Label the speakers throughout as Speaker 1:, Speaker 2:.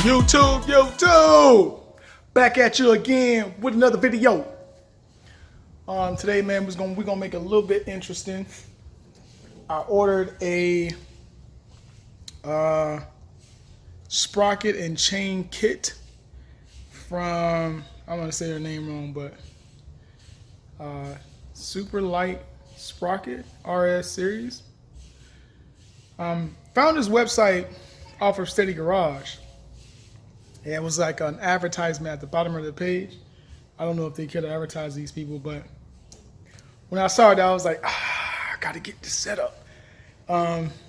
Speaker 1: YouTube, back at you again with another video. Today, man, we're gonna make it a little bit interesting. I ordered a sprocket and chain kit from, I'm gonna say her name wrong, but Super Light Sprocket RS series. Found this website off of Steady Garage. Yeah, it was like an advertisement at the bottom of the page. I don't know if they could advertise these people, but when I saw it, I was like, I gotta get this set up.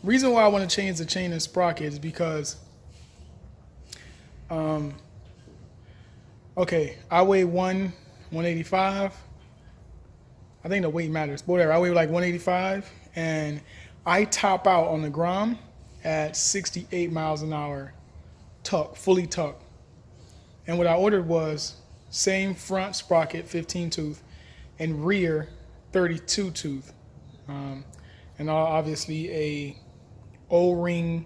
Speaker 1: Reason why I want to change the chain and sprocket is because, okay, I weigh 185. I think the weight matters, but whatever. I weigh like 185, and I top out on the Grom at 68 miles an hour, fully tucked. And what I ordered was same front sprocket, 15 tooth, and rear 32 tooth, and obviously a O-ring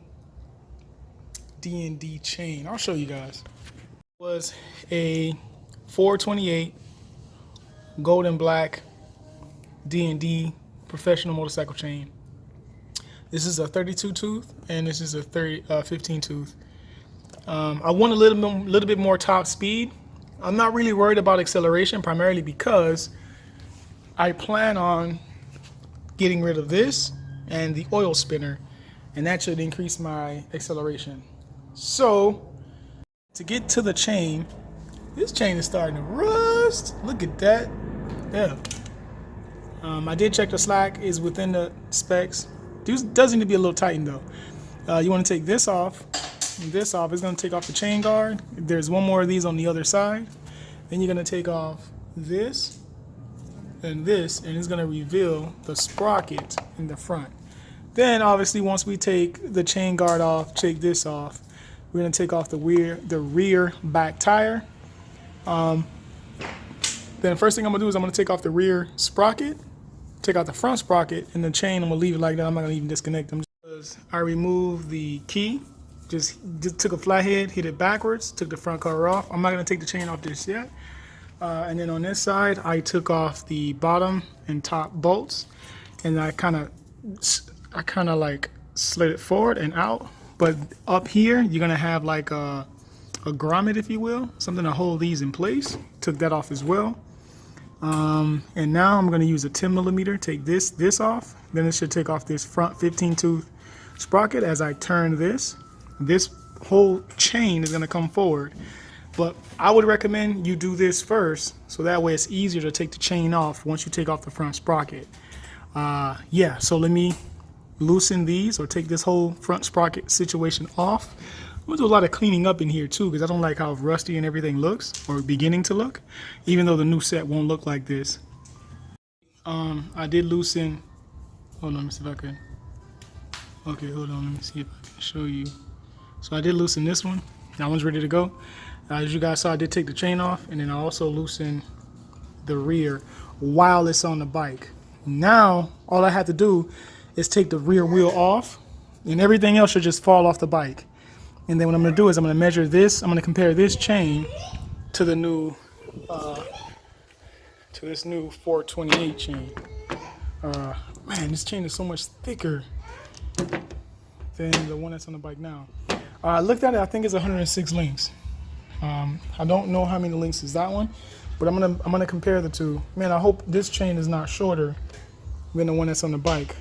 Speaker 1: D&D chain. I'll show you guys. It was a 428 gold and black D&D professional motorcycle chain. This is a 32 tooth, and this is a 15 tooth. I want a little bit more top speed. I'm not really worried about acceleration, primarily because I plan on getting rid of this and the oil spinner, and that should increase my acceleration. So to get to the chain, this chain is starting to rust. Look at that. Yeah. I did check the slack is within the specs. Does need to be a little tightened though. You want to take this off. This off. It's going to take off the chain guard. There's one more of these on the other side. Then you're going to take off this and this, and it's going to reveal the sprocket in the front. Then obviously once we take the chain guard off, take this off, we're going to take off the rear back tire. Then first thing I'm going to do is I'm going to take off the rear sprocket, take out the front sprocket, and the chain I'm going to leave it like that. I'm not going to even disconnect them. I removed the key. Just took a flathead, hit it backwards, took the front cover off. I'm not going to take the chain off just yet. And then on this side, I took off the bottom and top bolts, and I kind of like slid it forward and out. But up here, you're going to have like a grommet, if you will, something to hold these in place. Took that off as well. And now I'm going to use a 10 millimeter, take this off. Then it should take off this front 15 tooth sprocket as I turn this. This whole chain is going to come forward, but I would recommend you do this first, so that way it's easier to take the chain off once you take off the front sprocket. Yeah, so let me loosen these, or take this whole front sprocket situation off. I'm going to do a lot of cleaning up in here too, because I don't like how rusty and everything looks, or beginning to look, even though the new set won't look like this. I did loosen, hold on, let me see if I can. Okay, hold on, let me see if I can show you. So I did loosen this one. That one's ready to go. As you guys saw, I did take the chain off, and then I also loosened the rear while it's on the bike. Now, all I have to do is take the rear wheel off, and everything else should just fall off the bike. And then what I'm gonna do is I'm gonna measure this. I'm gonna compare this chain to the new, to this new 428 chain. Man, this chain is so much thicker than the one that's on the bike now. I looked at it. I think it's 106 links. I don't know how many links is that one, but I'm gonna compare the two. Man, I hope this chain is not shorter than the one that's on the bike.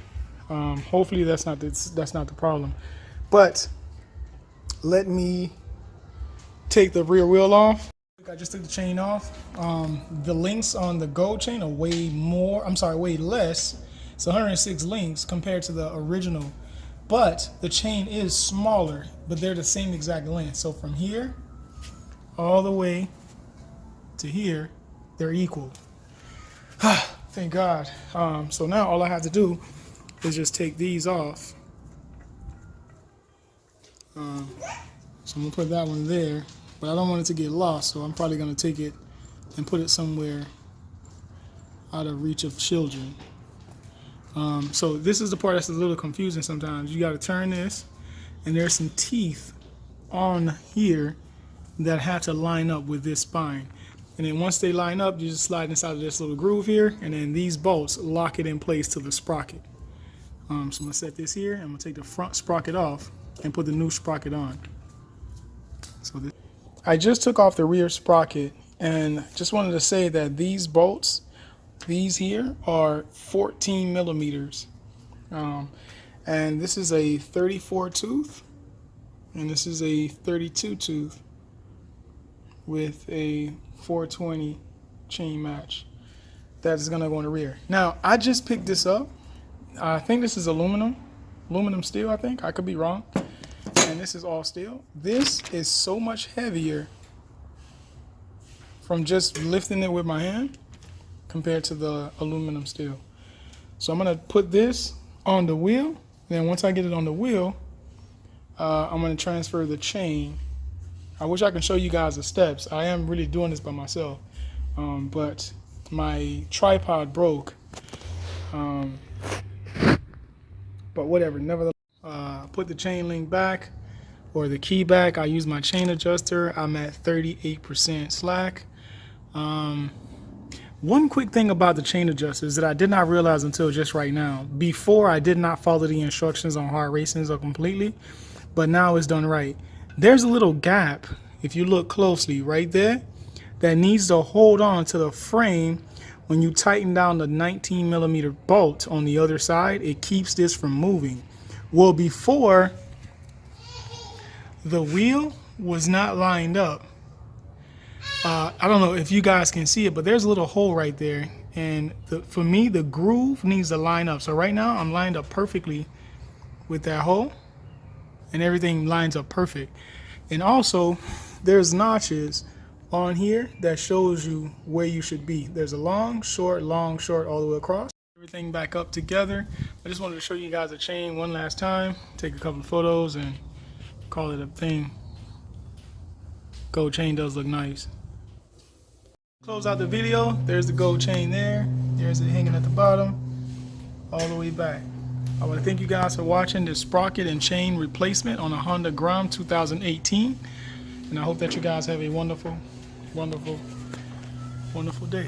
Speaker 1: Hopefully that's not the problem. But let me take the rear wheel off. I just took the chain off. The links on the gold chain are way less. It's 106 links compared to the original. But the chain is smaller, but they're the same exact length. So from here all the way to here, they're equal. Thank God. So now all I have to do is just take these off. So I'm gonna put that one there, but I don't want it to get lost, so I'm probably gonna take it and put it somewhere out of reach of children. So this is the part that's a little confusing sometimes. You got to turn this, and there's some teeth on here that have to line up with this spine. And then once they line up, you just slide inside of this little groove here, and then these bolts lock it in place to the sprocket. So I'm gonna set this here, and I'm gonna take the front sprocket off and put the new sprocket on. So I just took off the rear sprocket, and just wanted to say that these bolts, these here, are 14 millimeters. And this is a 34 tooth, and this is a 32 tooth with a 420 chain match. That is gonna go in the rear. Now, I just picked this up. I think this is aluminum steel, I think. I could be wrong. And this is all steel. This is so much heavier from just lifting it with my hand compared to the aluminum steel. So I'm gonna put this on the wheel. Then once I get it on the wheel, I'm gonna transfer the chain. I wish I could show you guys the steps. I am really doing this by myself, but my tripod broke. But whatever, nevertheless, put the chain link back, or the key back. I use my chain adjuster. I'm at 38% slack. One quick thing about the chain adjuster is that I did not realize until just right now. Before, I did not follow the instructions on hard racing so completely, but now it's done right. There's a little gap, if you look closely right there, that needs to hold on to the frame. When you tighten down the 19 millimeter bolt on the other side, it keeps this from moving. Well, before, the wheel was not lined up. I don't know if you guys can see it, but there's a little hole right there. And for me, the groove needs to line up. So right now, I'm lined up perfectly with that hole, and everything lines up perfect. And also, there's notches on here that shows you where you should be. There's a long, short, all the way across. Everything back up together. I just wanted to show you guys the chain one last time, take a couple of photos, and call it a thing. Gold chain does look nice. Close out the video. There's the gold chain there. There's it hanging at the bottom, all the way back. I want to thank you guys for watching this sprocket and chain replacement on a Honda Grom 2018. And I hope that you guys have a wonderful, wonderful, wonderful day.